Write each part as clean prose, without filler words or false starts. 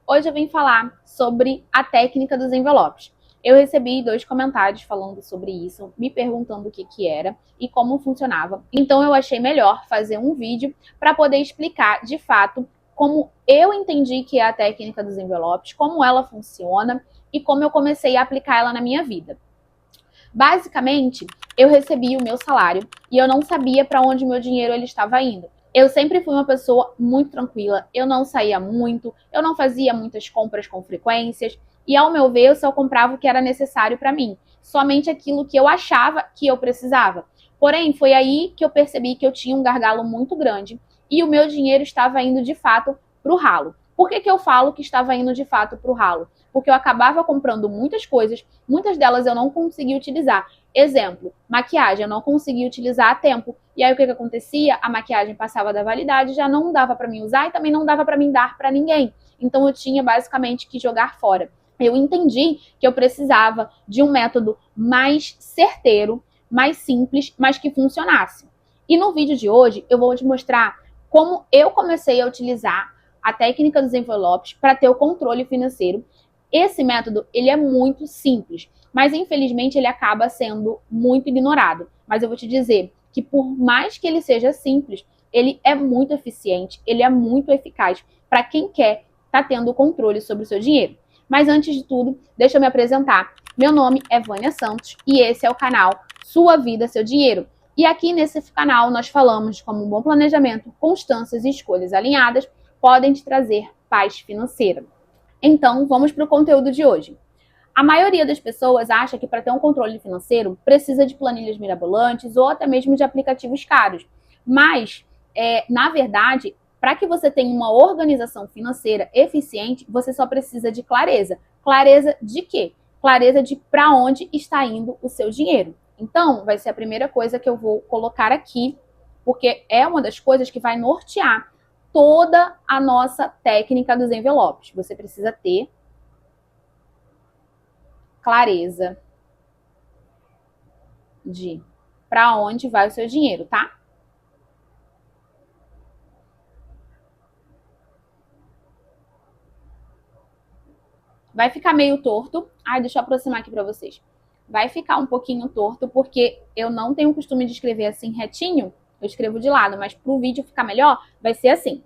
Hoje eu vim falar sobre a técnica dos envelopes. Eu recebi 2 comentários falando sobre isso, me perguntando o que era e como funcionava. Então eu achei melhor fazer um vídeo para poder explicar de fato como eu entendi que é a técnica dos envelopes, como ela funciona e como eu comecei a aplicar ela na minha vida. Basicamente, eu recebi o meu salário e eu não sabia para onde o meu dinheiro ele estava indo. Eu sempre fui uma pessoa muito tranquila, eu não saía muito, eu não fazia muitas compras com frequências e, ao meu ver, eu só comprava o que era necessário para mim, somente aquilo que eu achava que eu precisava. Porém, foi aí que eu percebi que eu tinha um gargalo muito grande e o meu dinheiro estava indo de fato para o ralo. Por que eu falo que estava indo de fato para o ralo? Porque eu acabava comprando muitas coisas, muitas delas eu não conseguia utilizar. Exemplo, maquiagem, eu não conseguia utilizar a tempo. E aí o que acontecia? A maquiagem passava da validade, já não dava para mim usar e também não dava para mim dar para ninguém. Então eu tinha basicamente que jogar fora. Eu entendi que eu precisava de um método mais certeiro, mais simples, mas que funcionasse. E no vídeo de hoje eu vou te mostrar como eu comecei a utilizar a técnica dos envelopes para ter o controle financeiro. Esse método, ele é muito simples, mas infelizmente ele acaba sendo muito ignorado. Mas eu vou te dizer que por mais que ele seja simples, ele é muito eficiente, ele é muito eficaz para quem quer estar tendo o controle sobre o seu dinheiro. Mas antes de tudo, deixa eu me apresentar. Meu nome é Vânia Santos e esse é o canal Sua Vida, Seu Dinheiro. E aqui nesse canal nós falamos de como um bom planejamento, constâncias e escolhas alinhadas podem te trazer paz financeira. Então, vamos para o conteúdo de hoje. A maioria das pessoas acha que para ter um controle financeiro precisa de planilhas mirabolantes ou até mesmo de aplicativos caros. Mas, na verdade, para que você tenha uma organização financeira eficiente, você só precisa de clareza. Clareza de quê? Clareza de para onde está indo o seu dinheiro. Então, vai ser a primeira coisa que eu vou colocar aqui, porque é uma das coisas que vai nortear toda a nossa técnica dos envelopes. Você precisa ter clareza de para onde vai o seu dinheiro, tá? Vai ficar meio torto. Ai, deixa eu aproximar aqui para vocês. Vai ficar um pouquinho torto porque eu não tenho o costume de escrever assim retinho. Eu escrevo de lado, mas para o vídeo ficar melhor, vai ser assim.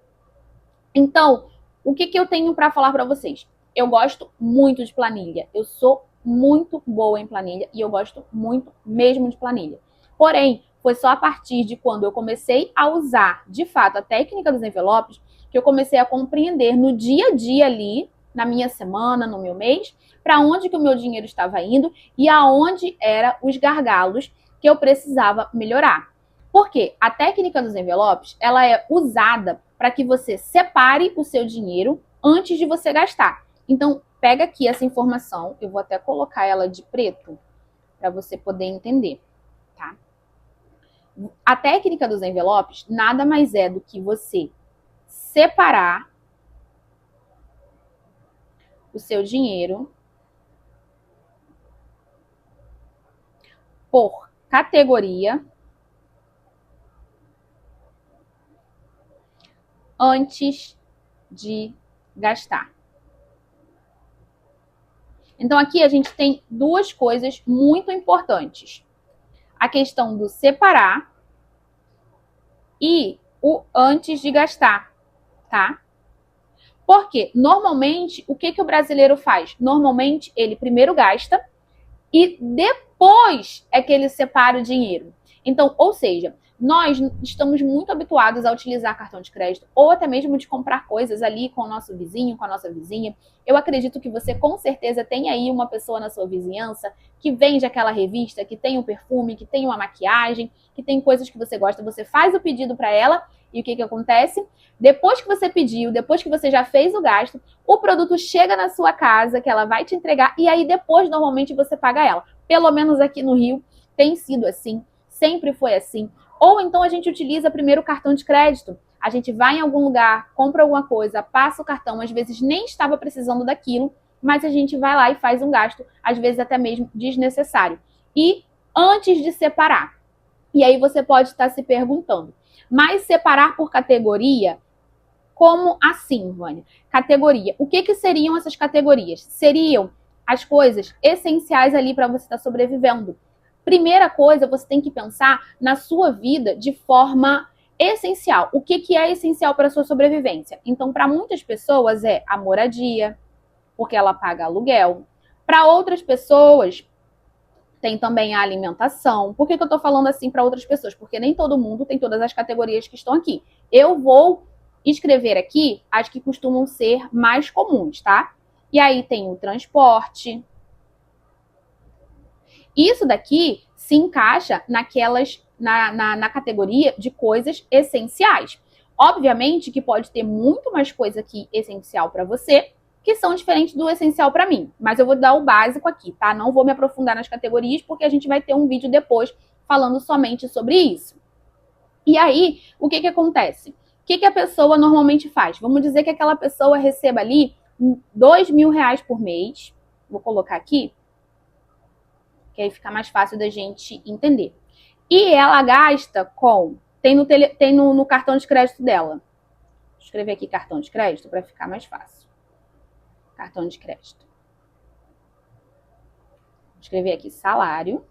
Então, o que eu tenho para falar para vocês? Eu gosto muito de planilha. Eu sou muito boa em planilha e eu gosto muito mesmo de planilha. Porém, foi só a partir de quando eu comecei a usar, de fato, a técnica dos envelopes, que eu comecei a compreender no dia a dia ali, na minha semana, no meu mês, para onde que o meu dinheiro estava indo e aonde eram os gargalos que eu precisava melhorar. Porque a técnica dos envelopes, ela é usada para que você separe o seu dinheiro antes de você gastar. Então, pega aqui essa informação, eu vou até colocar ela de preto para você poder entender, tá? A técnica dos envelopes nada mais é do que você separar o seu dinheiro por categoria antes de gastar. Então aqui a gente tem duas coisas muito importantes. A questão do separar e o antes de gastar, tá? Porque normalmente o que o brasileiro faz? Normalmente ele primeiro gasta e depois é que ele separa o dinheiro. Então, ou seja, nós estamos muito habituados a utilizar cartão de crédito ou até mesmo de comprar coisas ali com o nosso vizinho, com a nossa vizinha. Eu acredito que você com certeza tem aí uma pessoa na sua vizinhança que vende aquela revista, que tem um perfume, que tem uma maquiagem, que tem coisas que você gosta. Você faz o pedido para ela e o que acontece? Depois que você pediu, depois que você já fez o gasto, o produto chega na sua casa, que ela vai te entregar, e aí depois normalmente você paga ela. Pelo menos aqui no Rio tem sido assim, sempre foi assim. Ou então a gente utiliza primeiro o cartão de crédito. A gente vai em algum lugar, compra alguma coisa, passa o cartão, às vezes nem estava precisando daquilo, mas a gente vai lá e faz um gasto, às vezes até mesmo desnecessário. E antes de separar. E aí você pode estar se perguntando, mas separar por categoria, Como assim, Vânia? Categoria. O que seriam essas categorias? Seriam as coisas essenciais ali para você estar sobrevivendo. Primeira coisa, você tem que pensar na sua vida de forma essencial. O que é essencial para a sua sobrevivência? Então, para muitas pessoas é a moradia, porque ela paga aluguel. Para outras pessoas, tem também a alimentação. Por que eu estou falando assim para outras pessoas? Porque nem todo mundo tem todas as categorias que estão aqui. Eu vou escrever aqui as que costumam ser mais comuns, tá? E aí tem o transporte. Isso daqui se encaixa na categoria de coisas essenciais. Obviamente que pode ter muito mais coisa aqui essencial para você, que são diferentes do essencial para mim. Mas eu vou dar o básico aqui, tá? Não vou me aprofundar nas categorias, porque a gente vai ter um vídeo depois falando somente sobre isso. E aí, o que acontece? O que a pessoa normalmente faz? Vamos dizer que aquela pessoa receba ali R$2.000 por mês. Vou colocar aqui, que aí fica mais fácil da gente entender. E ela gasta com... Tem no cartão de crédito dela. Vou escrever aqui cartão de crédito para ficar mais fácil. Cartão de crédito. Vou escrever aqui salário.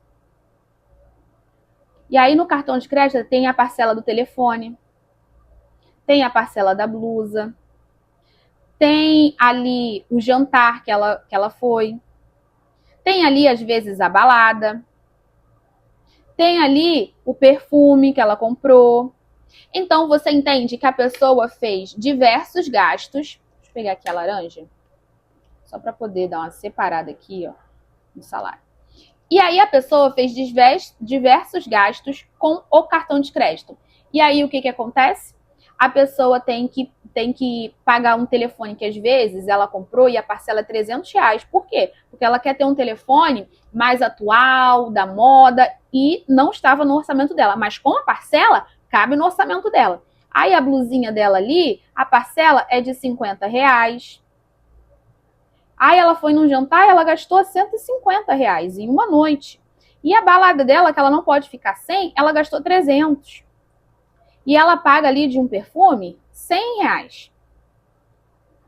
E aí no cartão de crédito tem a parcela do telefone. Tem a parcela da blusa. Tem ali o jantar que ela foi. Tem ali, às vezes, a balada. Tem ali o perfume que ela comprou. Então, você entende que a pessoa fez diversos gastos. Deixa eu pegar aqui a laranja. Só para poder dar uma separada aqui, ó, no salário. E aí, a pessoa fez diversos gastos com o cartão de crédito. E aí, o que acontece? A pessoa tem que pagar um telefone que, às vezes, ela comprou e a parcela é R$300. Por quê? Porque ela quer ter um telefone mais atual, da moda, e não estava no orçamento dela. Mas com a parcela, cabe no orçamento dela. Aí a blusinha dela ali, a parcela é de R$50. Aí ela foi num jantar e ela gastou R$150 em uma noite. E a balada dela, que ela não pode ficar sem, ela gastou 300. E ela paga ali de um perfume R$100.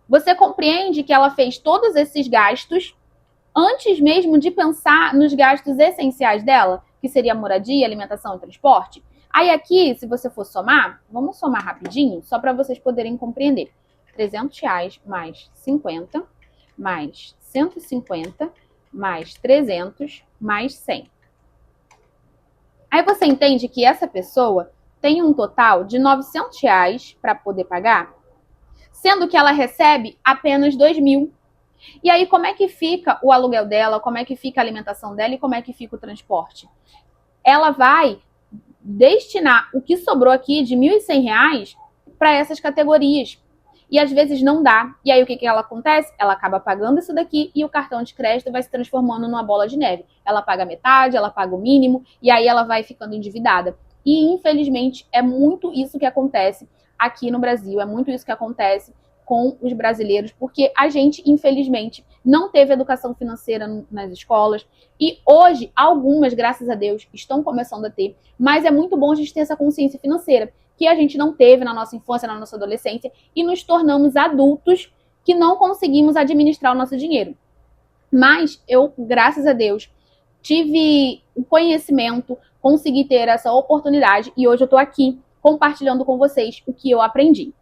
Você compreende que ela fez todos esses gastos antes mesmo de pensar nos gastos essenciais dela, que seria moradia, alimentação e transporte? Aí aqui, se você for somar, vamos somar rapidinho, só para vocês poderem compreender. R$300 mais 50, mais 150, mais 300, mais 100. Aí você entende que essa pessoa tem um total de R$900 para poder pagar, sendo que ela recebe apenas 2.000. E aí, como é que fica o aluguel dela, como é que fica a alimentação dela e como é que fica o transporte? Ela vai destinar o que sobrou aqui de R$1.100 para essas categorias. E às vezes não dá. E aí o que acontece? Ela acaba pagando isso daqui e o cartão de crédito vai se transformando numa bola de neve. Ela paga metade, ela paga o mínimo e aí ela vai ficando endividada. E infelizmente é muito isso que acontece aqui no Brasil, é muito isso que acontece com os brasileiros, porque a gente, infelizmente, não teve educação financeira nas escolas e hoje, algumas, graças a Deus, estão começando a ter, mas é muito bom a gente ter essa consciência financeira, que a gente não teve na nossa infância, na nossa adolescência, e nos tornamos adultos que não conseguimos administrar o nosso dinheiro. Mas eu, graças a Deus, tive o conhecimento, consegui ter essa oportunidade e hoje eu estou aqui compartilhando com vocês o que eu aprendi.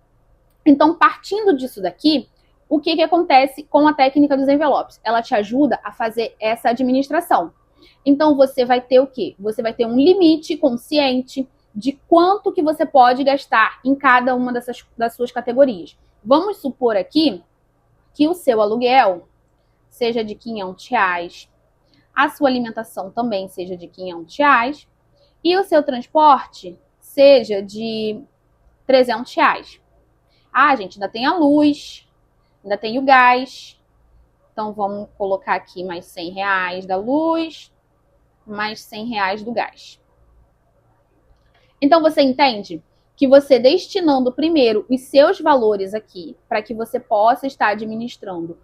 Então, partindo disso daqui, o que acontece com a técnica dos envelopes? Ela te ajuda a fazer essa administração. Então, você vai ter o quê? Você vai ter um limite consciente de quanto que você pode gastar em cada uma das suas categorias. Vamos supor aqui que o seu aluguel seja de R$500, a sua alimentação também seja de R$500 e o seu transporte seja de R$300. Ah, gente, ainda tem a luz, ainda tem o gás. Então, vamos colocar aqui mais R$100 da luz, mais R$100 do gás. Então, você entende que você destinando primeiro os seus valores aqui, para que você possa estar administrando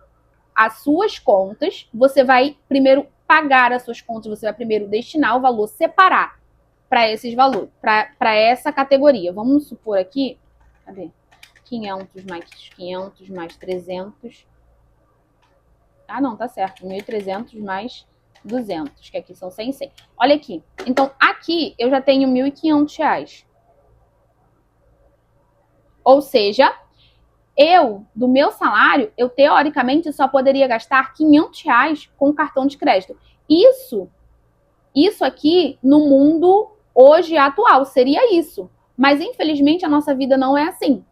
as suas contas, você vai primeiro pagar as suas contas, você vai primeiro destinar o valor, separar para esses valores, para essa categoria. Vamos supor aqui, cadê? 500 mais 500 mais 300. Ah, não, tá certo. 1.300 mais 200, que aqui são 100 e 100. Olha aqui. Então, aqui eu já tenho R$ 1.500. Ou seja, do meu salário, eu teoricamente só poderia gastar R$ 500 com cartão de crédito. Isso aqui, no mundo hoje atual, seria isso. Mas, infelizmente, a nossa vida não é assim.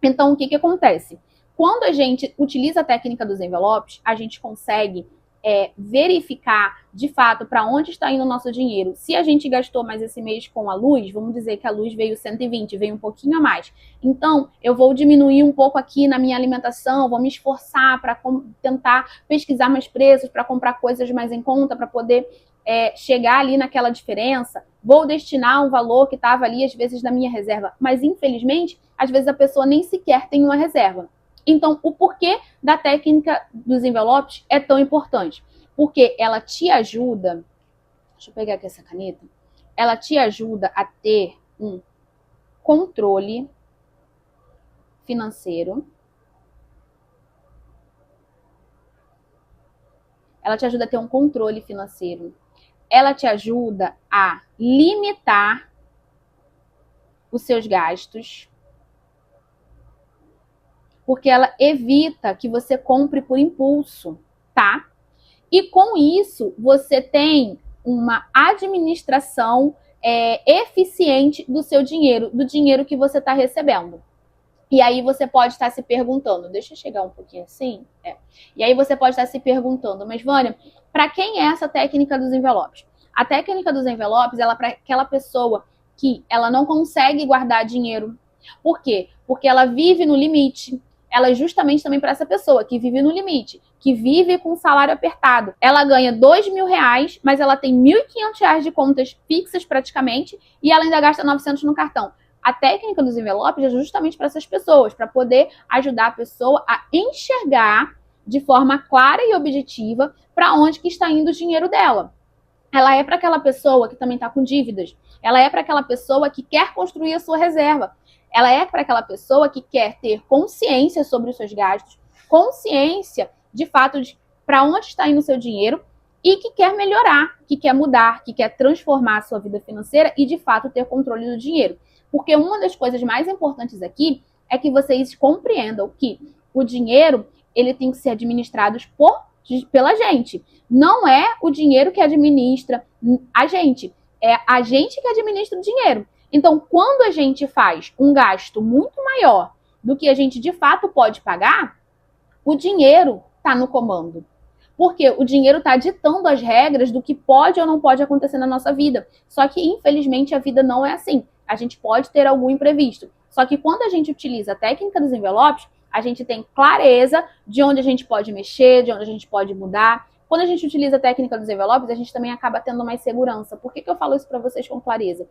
Então, o que acontece? Quando a gente utiliza a técnica dos envelopes, a gente consegue verificar, de fato, para onde está indo o nosso dinheiro. Se a gente gastou mais esse mês com a luz, vamos dizer que a luz veio 120, veio um pouquinho a mais. Então, eu vou diminuir um pouco aqui na minha alimentação, vou me esforçar para tentar pesquisar mais preços, para comprar coisas mais em conta, para poder chegar ali naquela diferença. Vou destinar um valor que estava ali, às vezes, na minha reserva. Mas, infelizmente, às vezes a pessoa nem sequer tem uma reserva. Então, o porquê da técnica dos envelopes é tão importante? Porque ela te ajuda... Deixa eu pegar aqui essa caneta. Ela te ajuda a ter um controle financeiro. Ela te ajuda a ter um controle financeiro. Ela te ajuda a limitar os seus gastos. Porque ela evita que você compre por impulso, tá? E com isso, você tem uma administração eficiente do seu dinheiro, do dinheiro que você está recebendo. E aí você pode estar se perguntando, deixa eu chegar um pouquinho assim. E aí você pode estar se perguntando, mas Vânia, para quem é essa técnica dos envelopes? A técnica dos envelopes, ela é para aquela pessoa que ela não consegue guardar dinheiro. Por quê? Porque ela vive no limite. Ela é justamente também para essa pessoa que vive no limite, que vive com um salário apertado. Ela ganha R$ 2.000, mas ela tem R$ 1.500 de contas fixas praticamente e ela ainda gasta 900 no cartão. A técnica dos envelopes é justamente para essas pessoas, para poder ajudar a pessoa a enxergar de forma clara e objetiva para onde que está indo o dinheiro dela. Ela é para aquela pessoa que também está com dívidas. Ela é para aquela pessoa que quer construir a sua reserva. Ela é para aquela pessoa que quer ter consciência sobre os seus gastos, consciência, de fato, de para onde está indo o seu dinheiro e que quer melhorar, que quer mudar, que quer transformar a sua vida financeira e, de fato, ter controle do dinheiro. Porque uma das coisas mais importantes aqui é que vocês compreendam que o dinheiro ele tem que ser administrado pela gente. Não é o dinheiro que administra a gente. É a gente que administra o dinheiro. Então, quando a gente faz um gasto muito maior do que a gente de fato pode pagar, o dinheiro está no comando. Porque o dinheiro está ditando as regras do que pode ou não pode acontecer na nossa vida. Só que, infelizmente, a vida não é assim. A gente pode ter algum imprevisto. Só que quando a gente utiliza a técnica dos envelopes, a gente tem clareza de onde a gente pode mexer, de onde a gente pode mudar. Quando a gente utiliza a técnica dos envelopes, a gente também acaba tendo mais segurança. Por que eu falo isso para vocês com clareza?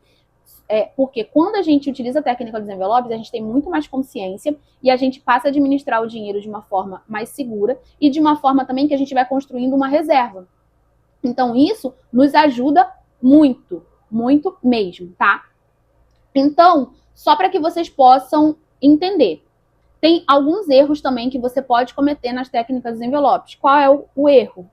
Porque quando a gente utiliza a técnica dos envelopes, a gente tem muito mais consciência e a gente passa a administrar o dinheiro de uma forma mais segura e de uma forma também que a gente vai construindo uma reserva. Então, isso nos ajuda muito, muito mesmo, tá? Então, só para que vocês possam entender, tem alguns erros também que você pode cometer nas técnicas dos envelopes. Qual é o erro?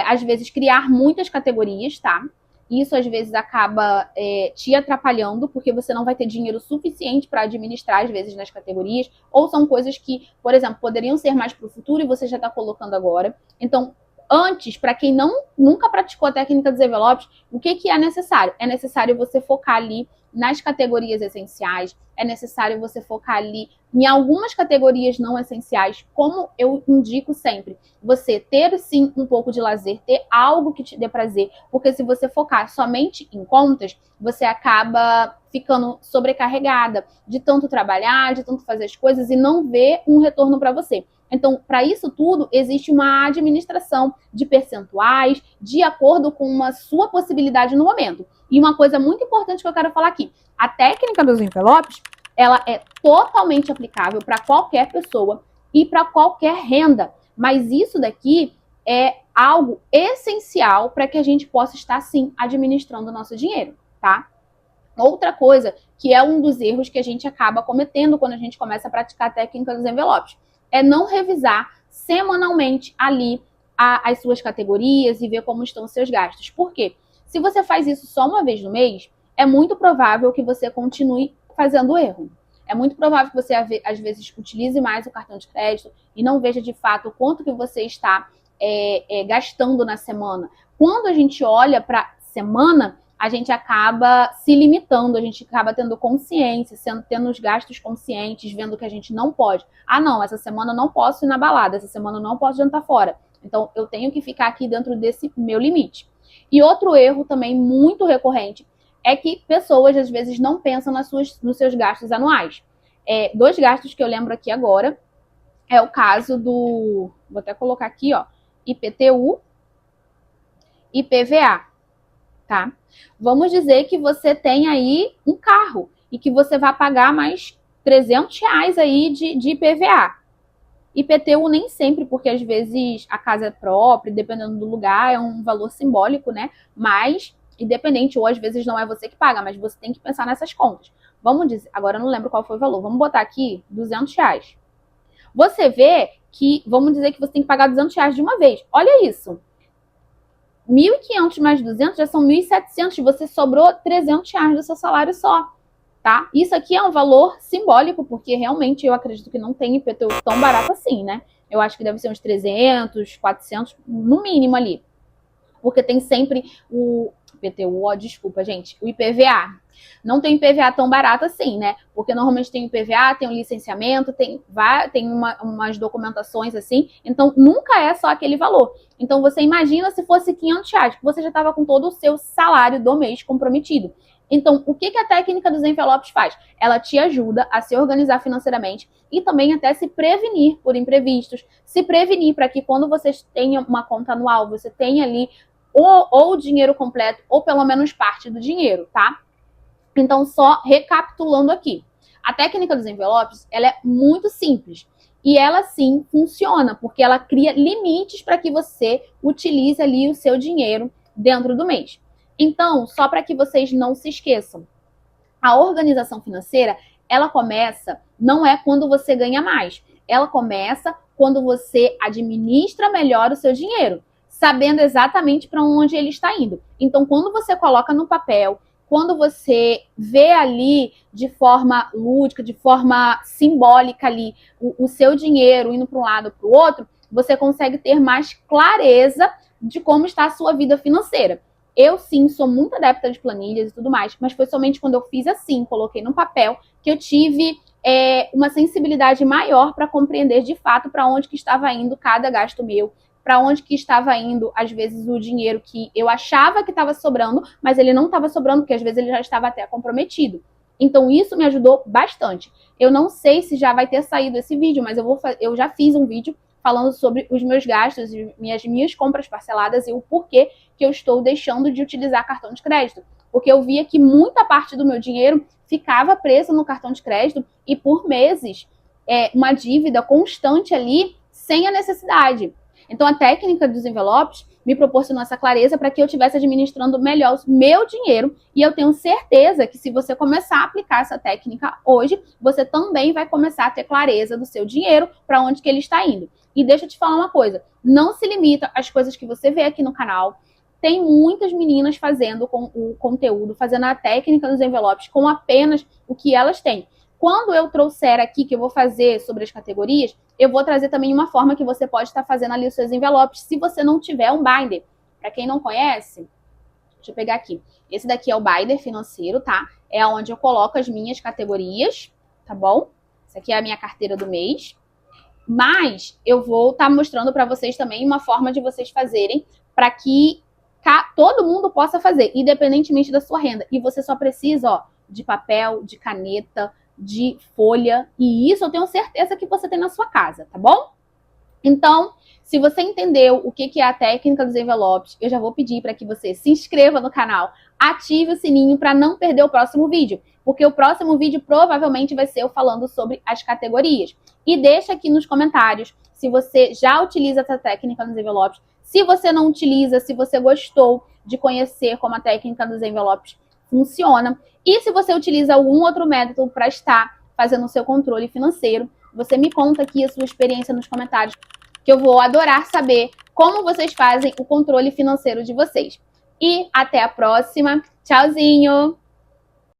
Às vezes, criar muitas categorias, tá? Isso, às vezes, acaba te atrapalhando, porque você não vai ter dinheiro suficiente para administrar, às vezes, nas categorias. Ou são coisas que, por exemplo, poderiam ser mais para o futuro e você já está colocando agora. Então, antes, para quem nunca praticou a técnica dos envelopes, o que é necessário? É necessário você focar ali nas categorias essenciais, é necessário você focar ali em algumas categorias não essenciais, como eu indico sempre, você ter sim um pouco de lazer, ter algo que te dê prazer, porque se você focar somente em contas, você acaba ficando sobrecarregada de tanto trabalhar, de tanto fazer as coisas e não ver um retorno para você. Então, para isso tudo, existe uma administração de percentuais de acordo com a sua possibilidade no momento. E uma coisa muito importante que eu quero falar aqui, a técnica dos envelopes, ela é totalmente aplicável para qualquer pessoa e para qualquer renda. Mas isso daqui é algo essencial para que a gente possa estar, sim, administrando o nosso dinheiro, tá? Outra coisa, que é um dos erros que a gente acaba cometendo quando a gente começa a praticar a técnica dos envelopes, é não revisar semanalmente ali as suas categorias e ver como estão os seus gastos. Por quê? Se você faz isso só uma vez no mês, é muito provável que você continue fazendo erro. É muito provável que você, às vezes, utilize mais o cartão de crédito e não veja de fato o quanto que você está gastando na semana. Quando a gente olha para a semana, a gente acaba se limitando, a gente acaba tendo consciência, tendo os gastos conscientes, vendo que a gente não pode. Ah, não, essa semana eu não posso ir na balada, essa semana eu não posso jantar fora. Então, eu tenho que ficar aqui dentro desse meu limite. E outro erro também muito recorrente é que pessoas, às vezes, não pensam nos seus gastos anuais. Dois gastos que eu lembro aqui agora é o caso do... Vou até colocar aqui, ó. IPTU e PVA, tá? Vamos dizer que você tem aí um carro e que você vai pagar mais R$300 aí de IPVA. IPTU nem sempre, porque às vezes a casa é própria, dependendo do lugar, é um valor simbólico, né? Mas, independente, ou às vezes não é você que paga, mas você tem que pensar nessas contas. Vamos dizer, agora eu não lembro qual foi o valor, vamos botar aqui R$200. Você vê que, vamos dizer que você tem que pagar R$200 de uma vez. Olha isso. 1.500 mais 200 já são 1.700. Você sobrou R$300 do seu salário só, tá? Isso aqui é um valor simbólico, porque realmente eu acredito que não tem IPTU tão barato assim, né? Eu acho que deve ser uns 300, 400, no mínimo ali. Porque tem sempre o IPTU, desculpa, gente, o IPVA. Não tem IPVA tão barato assim, né? Porque normalmente tem o IPVA, tem o licenciamento, tem umas documentações assim. Então, nunca é só aquele valor. Então, você imagina se fosse R$500, que você já estava com todo o seu salário do mês comprometido. Então, o que a técnica dos envelopes faz? Ela te ajuda a se organizar financeiramente e também até se prevenir por imprevistos. Se prevenir para que quando você tenha uma conta anual, você tenha ali ou o dinheiro completo, ou pelo menos parte do dinheiro, tá? Então, só recapitulando aqui. A técnica dos envelopes, ela é muito simples. E ela, sim, funciona, porque ela cria limites para que você utilize ali o seu dinheiro dentro do mês. Então, só para que vocês não se esqueçam, a organização financeira, ela começa, não é quando você ganha mais. Ela começa quando você administra melhor o seu dinheiro, sabendo exatamente para onde ele está indo. Então, quando você coloca no papel, quando você vê ali de forma lúdica, de forma simbólica ali, o seu dinheiro indo para um lado para o outro, você consegue ter mais clareza de como está a sua vida financeira. Eu, sim, sou muito adepta de planilhas e tudo mais, mas foi somente quando eu fiz assim, coloquei no papel, que eu tive uma sensibilidade maior para compreender de fato para onde que estava indo cada gasto meu, para onde que estava indo, às vezes, o dinheiro que eu achava que estava sobrando, mas ele não estava sobrando, porque às vezes ele já estava até comprometido. Então, isso me ajudou bastante. Eu não sei se já vai ter saído esse vídeo, mas eu já fiz um vídeo falando sobre os meus gastos e minhas compras parceladas e o porquê que eu estou deixando de utilizar cartão de crédito. Porque eu via que muita parte do meu dinheiro ficava presa no cartão de crédito e por meses uma dívida constante ali sem a necessidade. Então, a técnica dos envelopes me proporcionou essa clareza para que eu estivesse administrando melhor o meu dinheiro. E eu tenho certeza que se você começar a aplicar essa técnica hoje, você também vai começar a ter clareza do seu dinheiro, para onde que ele está indo. E deixa eu te falar uma coisa, não se limita às coisas que você vê aqui no canal. Tem muitas meninas fazendo o conteúdo, fazendo a técnica dos envelopes com apenas o que elas têm. Quando eu trouxer aqui, que eu vou fazer sobre as categorias, eu vou trazer também uma forma que você pode estar fazendo ali os seus envelopes, se você não tiver um binder. Para quem não conhece, deixa eu pegar aqui. Esse daqui é o binder financeiro, tá? É onde eu coloco as minhas categorias, tá bom? Essa aqui é a minha carteira do mês. Mas eu vou estar mostrando para vocês também uma forma de vocês fazerem para que todo mundo possa fazer, independentemente da sua renda. E você só precisa, ó, de papel, de caneta, de folha, e isso eu tenho certeza que você tem na sua casa, tá bom? Então, se você entendeu o que é a técnica dos envelopes, eu já vou pedir para que você se inscreva no canal, ative o sininho para não perder o próximo vídeo, porque o próximo vídeo provavelmente vai ser eu falando sobre as categorias. E deixa aqui nos comentários se você já utiliza essa técnica nos envelopes, se você não utiliza, se você gostou de conhecer como a técnica dos envelopes funciona. E se você utiliza algum outro método para estar fazendo o seu controle financeiro, você me conta aqui a sua experiência nos comentários, que eu vou adorar saber como vocês fazem o controle financeiro de vocês. E até a próxima. Tchauzinho!